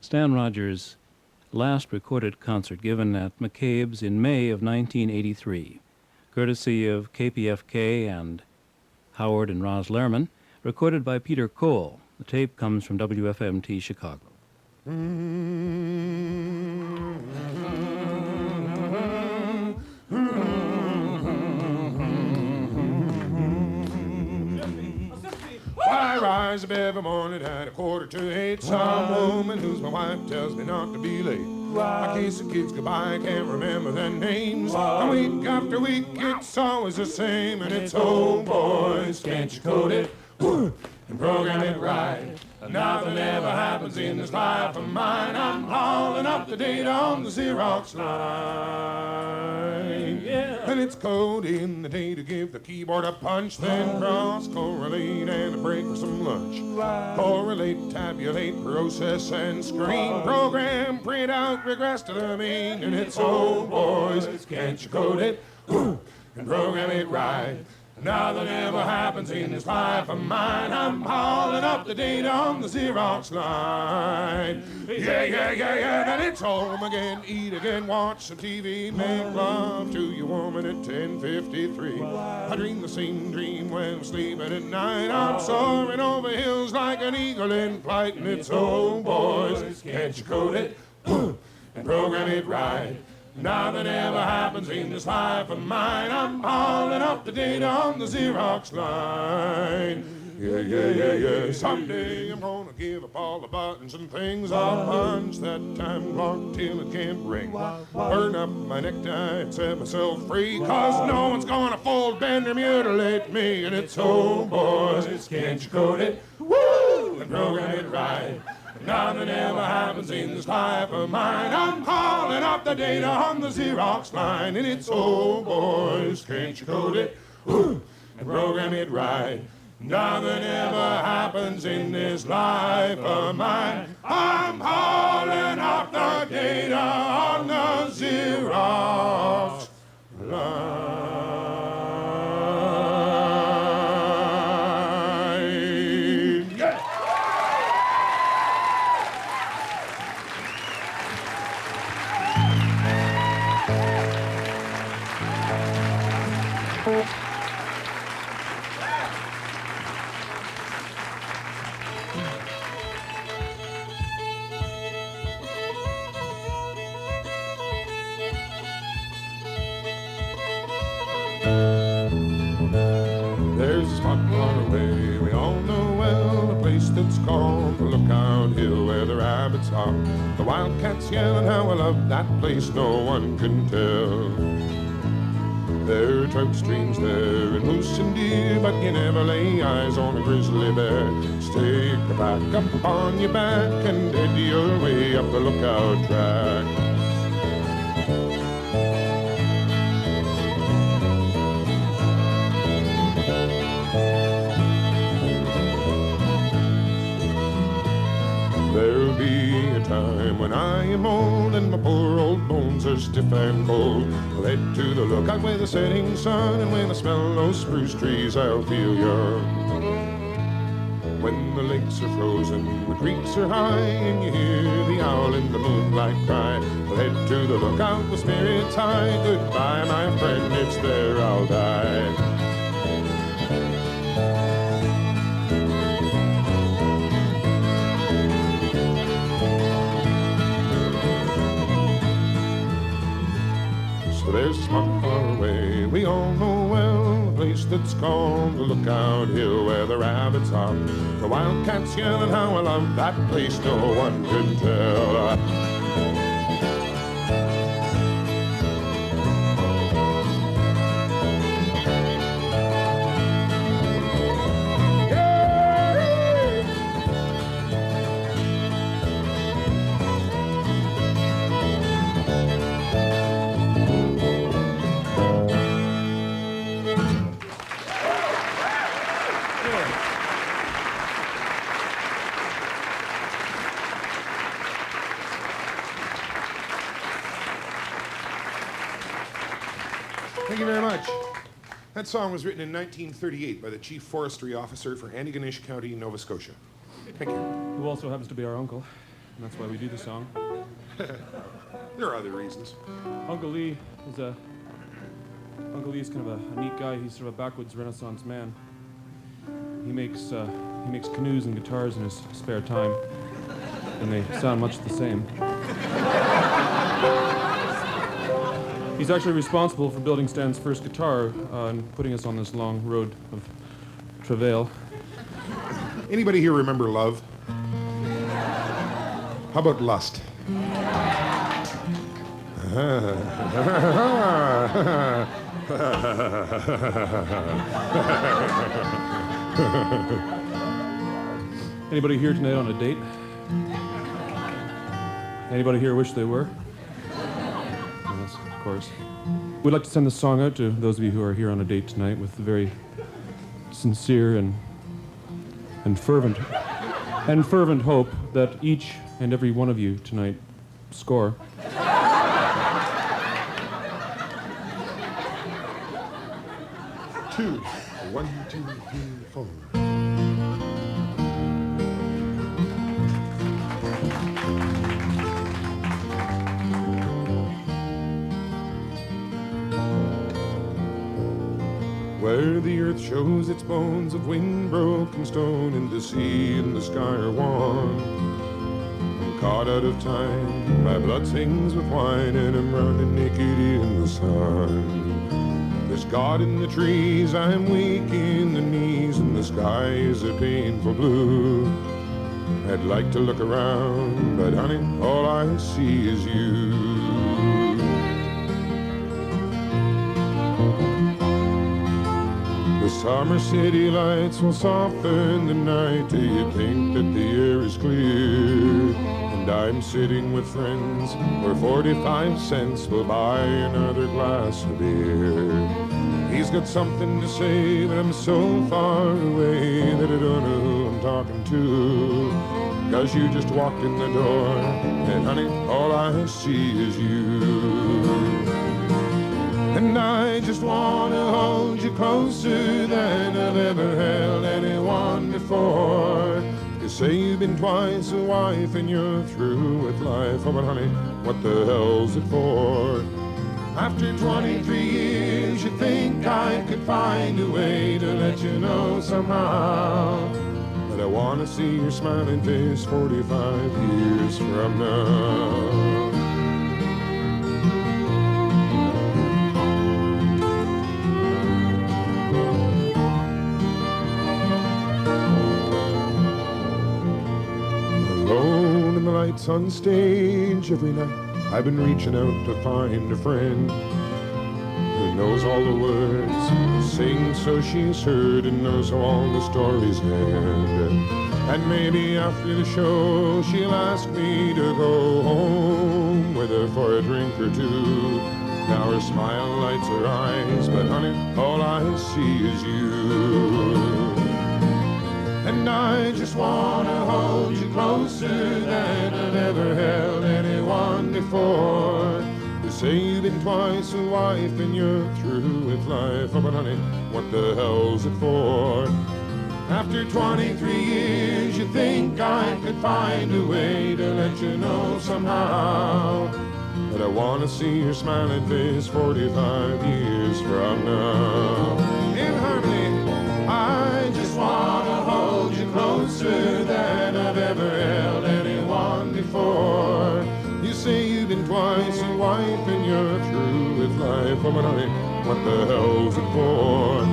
Stan Rogers' last recorded concert given at McCabe's in May of 1983, courtesy of KPFK and Howard and Roz Lerman, recorded by Peter Cole. The tape comes from WFMT Chicago. I rise up every morning at 7:45. Some woman who's my wife tells me not to be late. I kiss the kids goodbye, I can't remember their names. And week after week, it's always the same. And it's, oh boys, can't you code it and program it right? Nothing ever happens in this life of mine. I'm hauling up the data on the Xerox line. Yeah. And it's code in the day to give the keyboard a punch, then cross, correlate, and a break for some lunch. Correlate, tabulate, process, and screen. Program, print out, regress to the mean. And it's, oh boys, can't you code it and program it right? Nothing ever happens in this life of mine. I'm hauling up the data on the Xerox line. Yeah. Then it's home again, eat again, watch some TV, make love to your woman at 10:53. I dream the same dream when I'm sleeping at night. I'm soaring over hills like an eagle in flight. And it's, oh boys, can't you code it and program it right? Nothing ever happens in this life of mine. I'm hauling up the data on the Xerox line. Yeah. Someday I'm gonna give up all the buttons and things. I'll punch that time clock till it can't ring. Burn up my necktie and set myself free. Cause no one's gonna fold, bend, or mutilate me. And it's, oh boys, can't you code it? Woo! And program it right. Nothing ever happens in this life of mine. I'm hauling up the data on the Xerox line. And it's, oh boys, can't you code it and program it right? Nothing ever happens in this life of mine. I'm hauling up the data on the Xerox line. There's a spot far away we all know well, a place that's called the Lookout Hill, where the rabbits hop, the wildcats yell, and how I love that place no one can tell. There are trout streams there and moose and deer, but you never lay eyes on a grizzly bear. Stick the back up on your back and head your way up the lookout track. There'll be a time when I am old and my poor old bones are stiff and cold. I'll head to the lookout with the setting sun, and when I smell those spruce trees I'll feel young. When the lakes are frozen, the creeks are high, and you hear the owl in the moonlight cry, I'll head to the lookout with spirits high. Goodbye, my friend, it's there I'll die. There's a spot far away we all know well, a place that's called the Lookout Hill, where the rabbits hop, the wildcats yell, and how I love that place no one can tell. Thank you very much. That song was written in 1938 by the Chief Forestry Officer for Antigonish County, Nova Scotia. Thank you. Who also happens to be our uncle. and that's why we do the song. There are other reasons. Uncle Lee is kind of a neat guy. He's sort of a backwoods Renaissance man. He makes canoes and guitars in his spare time, and they sound much the same. He's actually responsible for building Stan's first guitar and putting us on this long road of travail. Anybody here remember love? How about lust? Anybody here tonight on a date? Anybody here wish they were? Yes, of course. We'd like to send this song out to those of you who are here on a date tonight with a very sincere and fervent hope that each and every one of you tonight score. 2, 1, 2, 3, 4. Where the earth shows its bones of wind-broken stone, and the sea and the sky are one. I'm caught out of time, my blood sings with wine, and I'm running naked in the sun. There's God in the trees, I'm weak in the knees, and the sky is a painful blue. I'd like to look around, but honey, all I see is you. The summer city lights will soften the night till you think that the air is clear. And I'm sitting with friends where 45 cents will buy another glass of beer. He's got something to say, but I'm so far away that I don't know who I'm talking to. 'Cause you just walked in the door, and honey, all I see is you. And I just want to hold you closer than I've ever held anyone before. You say you've been twice a wife and you're through with life. Oh, but honey, what the hell's it for? After 23 years, you think I could find a way to let you know somehow. But I want to see your smiling face 45 years from now. Alone in the lights on stage every night, I've been reaching out to find a friend who knows all the words, sings so she's heard, and knows how all the stories end. And maybe after the show she'll ask me to go home with her for a drink or two. Now her smile lights her eyes, but honey, all I see is you. And I just want to hold you closer than I've ever held anyone before. You say you've been twice a wife and you're through with life. Oh, but honey, what the hell's it for? After 23 years, you think I could find a way to let you know somehow. But I want to see your smiling face 45 years from now. In harmony, I just want to hold you closer than I've ever held anyone before. You say you've been twice a wife and you're through with life. Oh, but honey, what the hell's it for?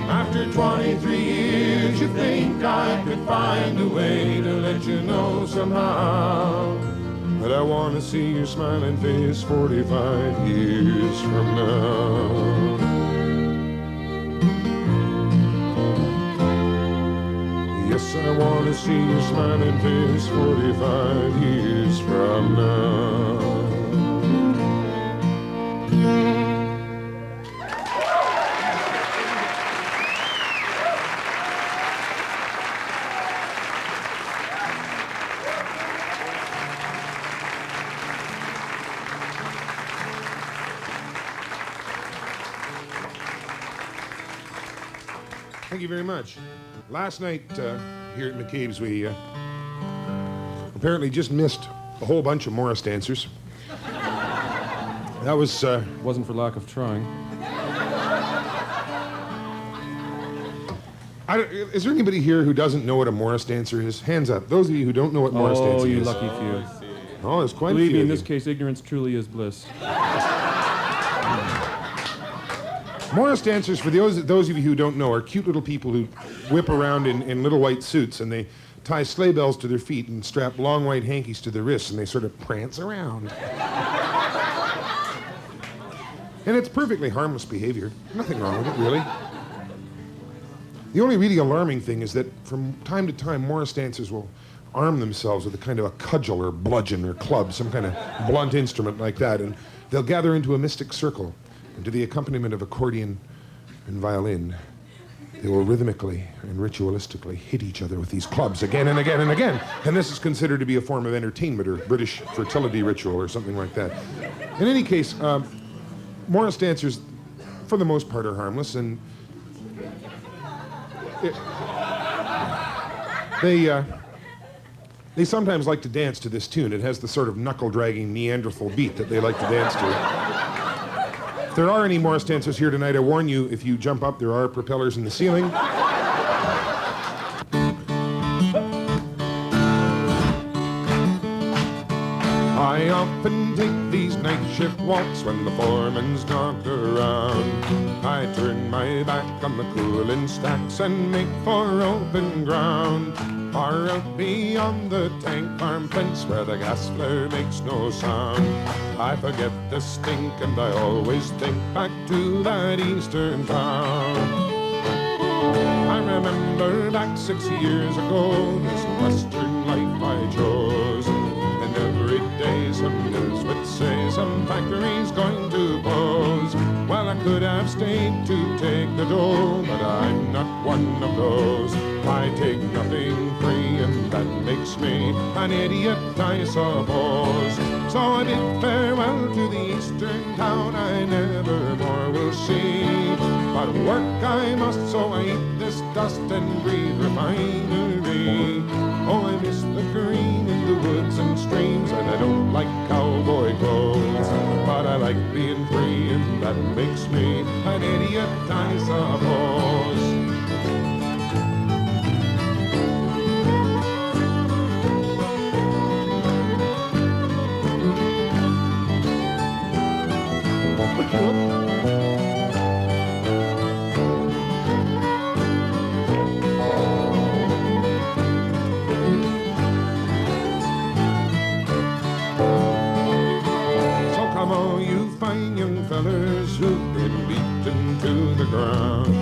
After 23 years, you think I could find a way to let you know somehow. But I want to see your smiling face 45 years from now. Yes, I want to see your smiling face 45 years from now. Thank you very much. Last night here at McCabe's, we apparently just missed a whole bunch of Morris dancers. That was... Wasn't for lack of trying. Is there anybody here who doesn't know what a Morris dancer is? Hands up. Those of you who don't know what Morris dancing Oh, you is. lucky few. Oh, there's quite a Believe few me, in of this you. case, ignorance truly is bliss. Morris dancers, for those of you who don't know, are cute little people who whip around in little white suits, and they tie sleigh bells to their feet and strap long white hankies to their wrists, and they sort of prance around. And it's perfectly harmless behavior. Nothing wrong with it, really. The only really alarming thing is that from time to time, Morris dancers will arm themselves with a kind of a cudgel or bludgeon or club, some kind of blunt instrument like that, and they'll gather into a mystic circle, and to the accompaniment of accordion and violin, they will rhythmically and ritualistically hit each other with these clubs again and again and again. And this is considered to be a form of entertainment or British fertility ritual or something like that. In any case, Morris dancers, for the most part, are harmless, and they sometimes like to dance to this tune. It has the sort of knuckle-dragging Neanderthal beat that they like to dance to. If there are any Morris dancers here tonight, I warn you, if you jump up, there are propellers in the ceiling. I often take these night shift walks when the foreman's not around. I turn my back on the cooling stacks and make for open ground. Far out beyond the tank farm fence where the gas flare makes no sound. I forget the stink and I always think back to that eastern town. I remember back 6 years ago, this western life I chose. And every day some news would say some factory's going to close. Well, I could have stayed to take the dough, but I'm not one of those. I take nothing free, and that makes me an idiot, I suppose. So I bid farewell to the eastern town I never more will see. But work I must, so I eat this dust and breathe refinery. Oh, I miss the green in the woods and streams, and I don't like cowboy clothes. But I like being free, and that makes me an idiot, I suppose. Fellers who've been beaten to the ground.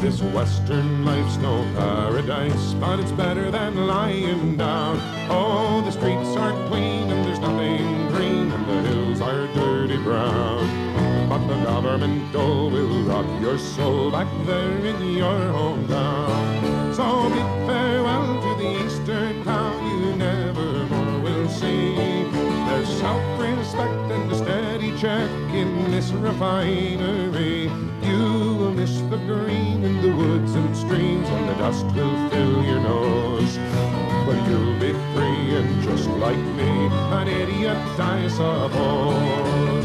This western life's no paradise, but it's better than lying down. Oh, the streets aren't clean and there's nothing green, and the hills are dirty brown. But the government dole will rot your soul back there in your hometown. So bid farewell to the eastern town you never more will see. There's self-respect and a steady check in this refinery. You will miss the green in the woods and streams, and the dust will fill your nose. But you'll be free and just like me, an idiot, I suppose.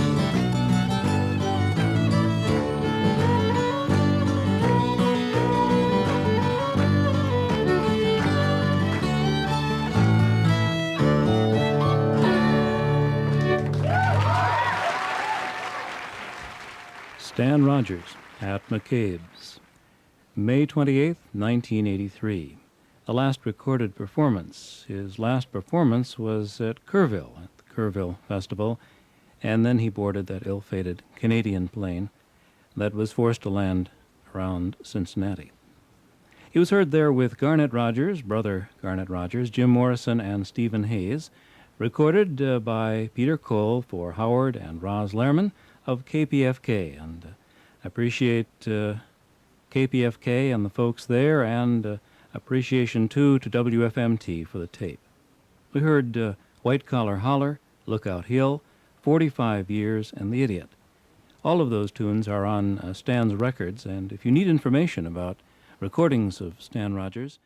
Stan Rogers at McCabe's, May 28, 1983. The last recorded performance. His last performance was at Kerrville, at the Kerrville Festival, and then he boarded that ill-fated Canadian plane that was forced to land around Cincinnati. He was heard there with Garnet Rogers, brother Garnet Rogers, Jim Morrison, and Stephen Hayes, recorded by Peter Cole for Howard and Roz Lehrman of KPFK, and I appreciate KPFK and the folks there, and appreciation too to WFMT for the tape. We heard White Collar Holler, Lookout Hill, 45 Years, and The Idiot. All of those tunes are on Stan's records, and if you need information about recordings of Stan Rogers,